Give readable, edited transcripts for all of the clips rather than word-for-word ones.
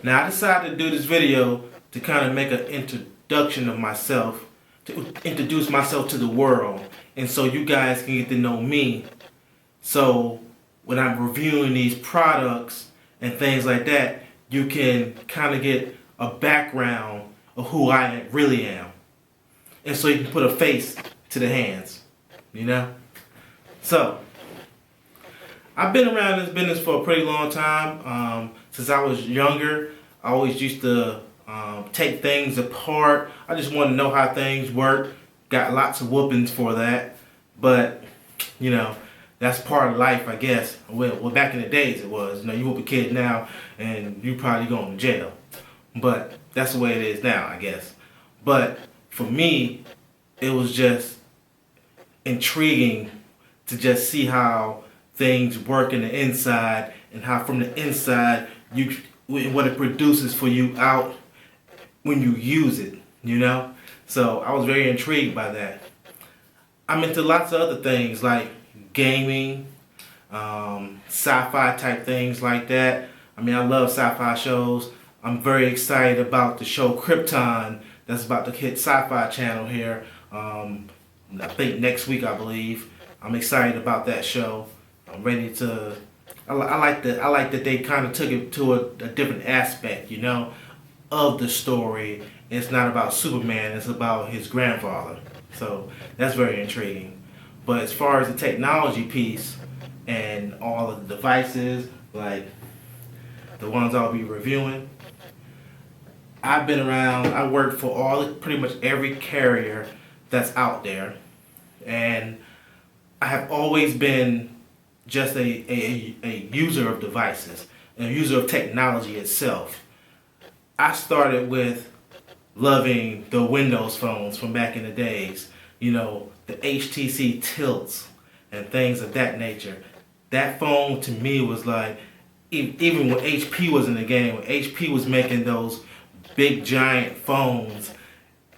Now I decided to do this video to kind of make an introduction of myself, to introduce myself to the world, and so you guys can get to know me. So when I'm reviewing these products and things like that, you can kind of get a background of who I really am. And so you can put a face to the hands, you know? So, I've been around this business for a pretty long time. Since I was younger, I always used to take things apart. I just wanted to know how things work. Got lots of whoopings for that. But, you know, that's part of life, I guess. Well, back in the days it was. You know, you whoop a kid now and you probably going to jail. But that's the way it is now, I guess. But for me, it was just intriguing to just see how things work in the inside, and how from the inside what it produces for you out when you use it, you know? So I was very intrigued by that. I'm into lots of other things like gaming, sci-fi type things like that. I mean, I love sci-fi shows. I'm very excited about the show Krypton that's about to hit Sci-Fi Channel here. I think next week, I believe. I'm excited about that show. I'm ready to. I like that they kind of took it to a different aspect, you know, of the story. It's not about Superman. It's about his grandfather. So that's very intriguing. But as far as the technology piece and all of the devices, like the ones I'll be reviewing, I've been around. I worked for pretty much every carrier that's out there, and I have always been just a user of devices, a user of technology itself. I started with loving the Windows phones from back in the days, you know, the HTC Tilts and things of that nature. That phone to me was like, even when HP was in the game, when HP was making those big giant phones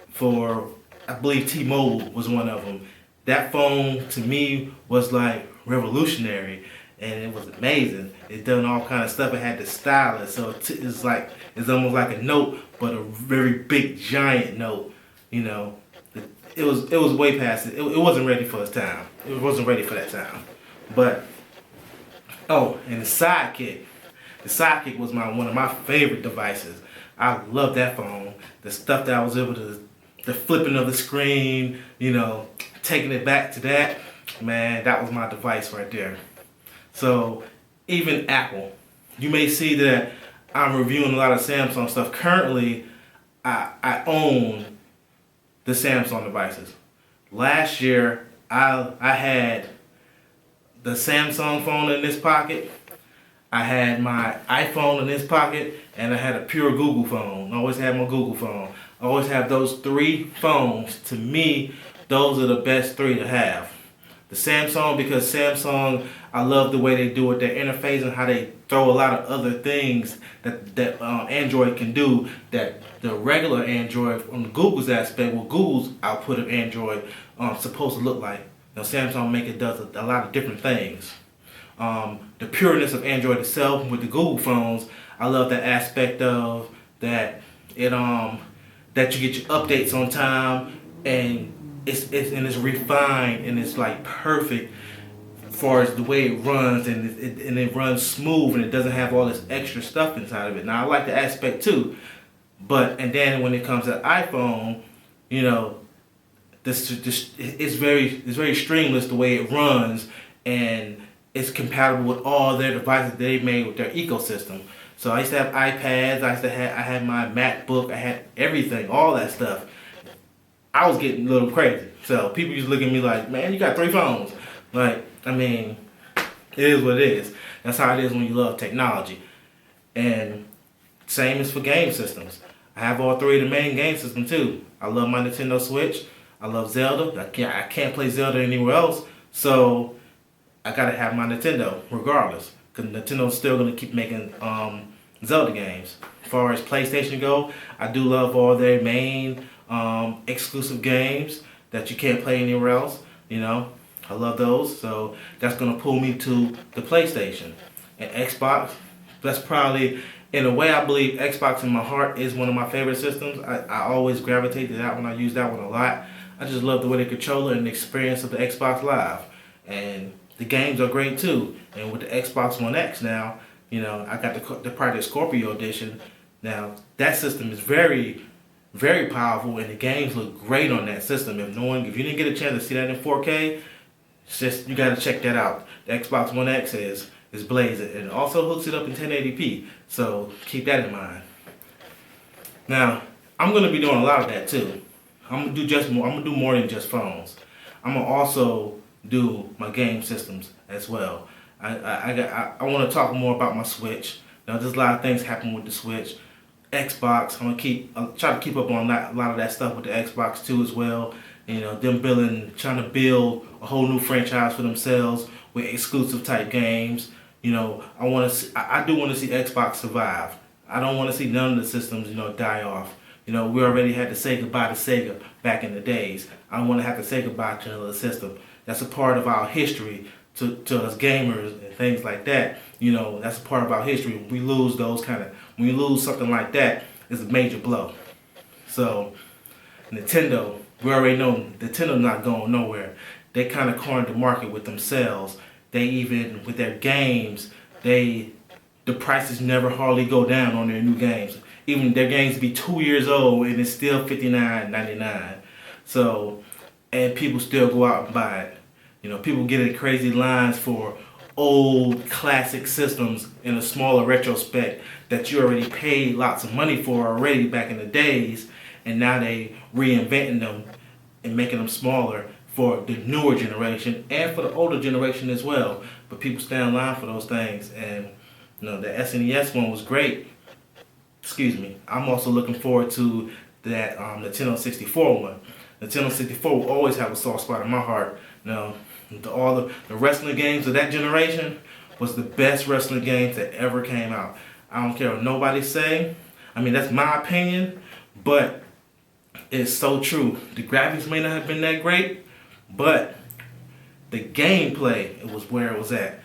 for, I believe T-Mobile was one of them. That phone to me was like revolutionary, and it was amazing. It done all kind of stuff. It had the stylus, so it's almost like a note, but a very big giant note. You know, it was way past it. It wasn't ready for its time. It wasn't ready for that time. But and the Sidekick. The Sidekick was one of my favorite devices. I love that phone. The stuff that I was able to, the flipping of the screen, you know, taking it back to that, man, that was my device right there. So even Apple, you may see that I'm reviewing a lot of Samsung stuff. Currently, I own the Samsung devices. Last year, I had the Samsung phone in this pocket. I had my iPhone in this pocket, and I had a pure Google phone. I always had my Google phone. I always have those three phones. To me, those are the best three to have. The Samsung, because Samsung, I love the way they do it, their interface, and how they throw a lot of other things that Android can do that the regular Android, from Google's aspect, what Google's output of Android supposed to look like. Now, Samsung does a lot of different things. The pureness of Android itself with the Google phones, I love that aspect of that that you get your updates on time, and it's refined, and it's like perfect as far as the way it runs, and it runs smooth, and it doesn't have all this extra stuff inside of it. Now I like the aspect too, and then when it comes to iPhone, you know, this it's very streamless the way it runs, and it's compatible with all their devices they made with their ecosystem. So I used to have iPads, I had my MacBook, I had everything, all that stuff. I was getting a little crazy. So people used to look at me like, man, you got 3 phones. Like, I mean, it is what it is. That's how it is when you love technology. And same as for game systems. I have all 3 of the main game systems too. I love my Nintendo Switch. I love Zelda. I can't play Zelda anywhere else. So I gotta have my Nintendo regardless, because Nintendo's still gonna keep making Zelda games. As far as PlayStation go, I do love all their main exclusive games that you can't play anywhere else. You know, I love those, so that's gonna pull me to the PlayStation. And Xbox, that's probably in a way, I believe Xbox in my heart is one of my favorite systems. I always gravitate to that one. I use that one a lot. I just love the way the controller and the experience of the Xbox Live. And the games are great too. And with the Xbox One X now, I got the Project Scorpio edition. Now, that system is very, very powerful, and the games look great on that system. If you didn't get a chance to see that in 4K, you got to check that out. The Xbox One X is blazing, and it also hooks it up in 1080p. So keep that in mind. Now, I'm gonna be doing a lot of that too. I'm gonna do more than just phones. I'm gonna also do my game systems as well. I want to talk more about my Switch. Now, there's a lot of things happening with the Switch. Xbox, I'll try to keep up on a lot of that stuff with the Xbox too as well. Them trying to build a whole new franchise for themselves with exclusive type games. I do want to see Xbox survive. I don't want to see none of the systems, die off. We already had to say goodbye to Sega back in the days. I don't want to have to say goodbye to another system. That's a part of our history to us gamers and things like that. That's a part of our history. When we lose something like that, it's a major blow. So, Nintendo, we already know Nintendo's not going nowhere. They kind of cornered the market with themselves. They even, with their games, the prices never hardly go down on their new games. Even their games be 2 years old and it's still $59.99. So, and people still go out and buy it. People get in crazy lines for old classic systems in a smaller retrospect that you already paid lots of money for already back in the days, and now they reinventing them and making them smaller for the newer generation and for the older generation as well. But people stand in line for those things, and the SNES one was great. Excuse me. I'm also looking forward to that Nintendo 64 one. Nintendo 64 will always have a soft spot in my heart. All the wrestling games of that generation was the best wrestling games that ever came out. I don't care what nobody say. That's my opinion, but it's so true. The graphics may not have been that great, but the gameplay, it was where it was at.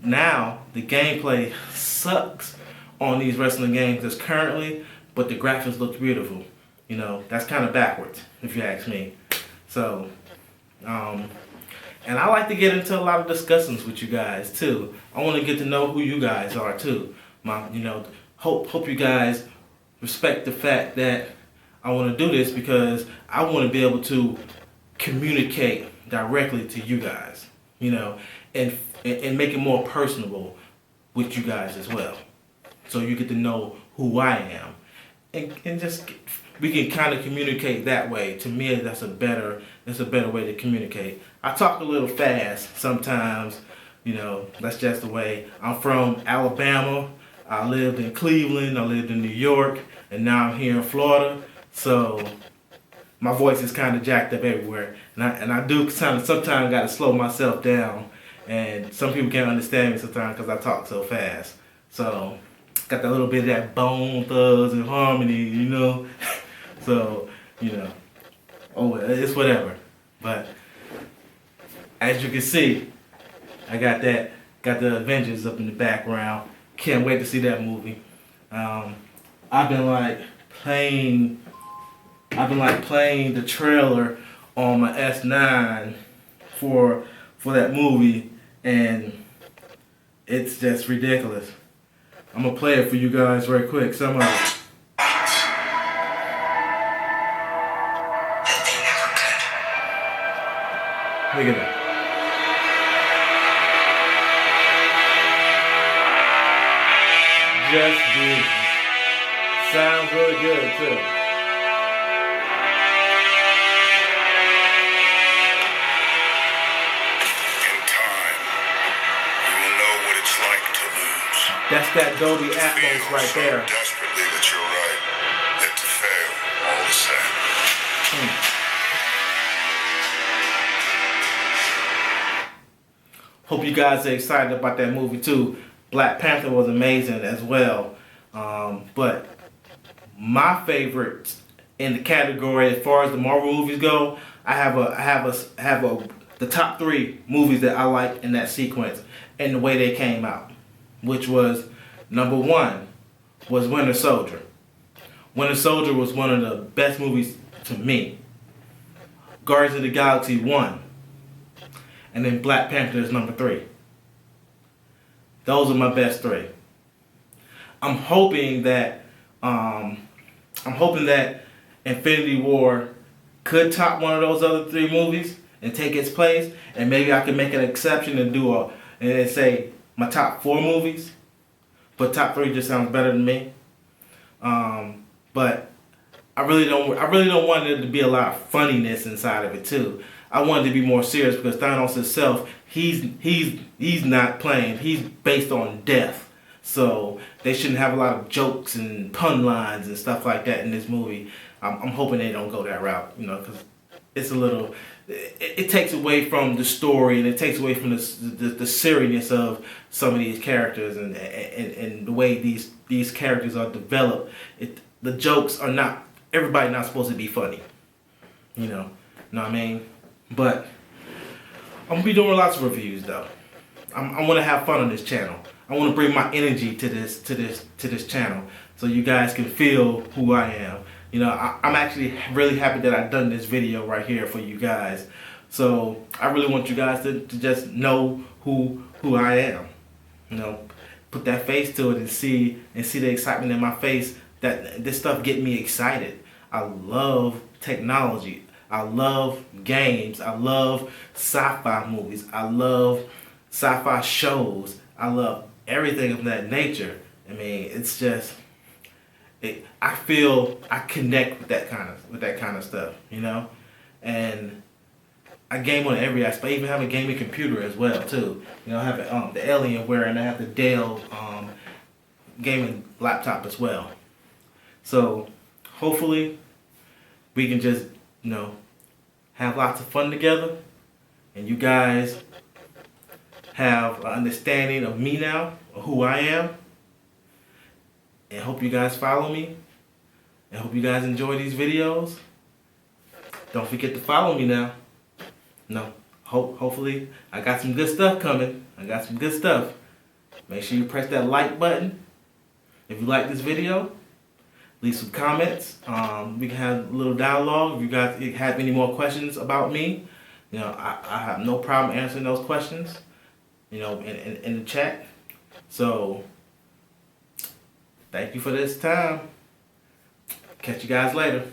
Now, the gameplay sucks on these wrestling games as currently, but the graphics look beautiful. That's kind of backwards, if you ask me. So, and I like to get into a lot of discussions with you guys too. I want to get to know who you guys are too. Hope you guys respect the fact that I want to do this because I want to be able to communicate directly to you guys, and make it more personable with you guys as well. So you get to know who I am, and just we can kind of communicate that way. To me, that's a better way to communicate. I talk a little fast sometimes, that's just the way. I'm from Alabama. I lived in Cleveland, I lived in New York, and now I'm here in Florida. So my voice is kind of jacked up everywhere. And I do sometimes got to slow myself down. And some people can't understand me sometimes because I talk so fast. So got that little bit of that Bone Thugs and Harmony, So, it's whatever. But as you can see, I got the Avengers up in the background. Can't wait to see that movie. I've been playing the trailer on my S9 for that movie, and it's just ridiculous. I'm gonna play it for you guys right quick. Look at that. Just beautiful. Sounds really good too. In time, you will know what it's like to lose. That's that Dolby Atmos right there. Desperately that you're right, that to fail all the same. Hope you guys are excited about that movie too. Black Panther was amazing as well. But my favorite in the category as far as the Marvel movies go, I have the top 3 movies that I like in that sequence and the way they came out, which was number 1, was Winter Soldier. Winter Soldier was one of the best movies to me. Guardians of the Galaxy 1. And then Black Panther is number 3. Those are my best 3. I'm hoping that Infinity War could top one of those other 3 movies and take its place, and maybe I can make an exception and and say my top 4 movies, but top 3 just sounds better than me. But I really don't want there to be a lot of funniness inside of it too. I want it to be more serious because Thanos himself, he's not playing. He's based on death. So they shouldn't have a lot of jokes and pun lines and stuff like that in this movie. I'm hoping they don't go that route, because it's a little. It takes away from the story and it takes away from the seriousness of some of these characters and the way these characters are developed. The jokes are not. Everybody not supposed to be funny. Know what I mean? But I'm gonna be doing lots of reviews though. I want to have fun on this channel. I want to bring my energy to this channel so you guys can feel who I am. I'm actually really happy that I've done this video right here for you guys. So I really want you guys to just know who I am. Put that face to it and see the excitement in my face. That this stuff get me excited. I love technology. I love games. I love sci-fi movies. I love sci-fi shows. I love everything of that nature. I mean, it's just, I feel I connect with that kind of stuff, and I game on every aspect. I even have a gaming computer as well too. I have the Alienware and I have the Dell gaming laptop as well. So hopefully we can just have lots of fun together, and you guys have an understanding of me now, of who I am, and hope you guys follow me, and hope you guys enjoy these videos. Don't forget to follow me now. Hopefully I got some good stuff coming. I got some good stuff. Make sure you press that like button if you like this video. Leave some comments. We can have a little dialogue. If you guys have any more questions about me, I have no problem answering those questions, in the chat. So, thank you for this time. Catch you guys later.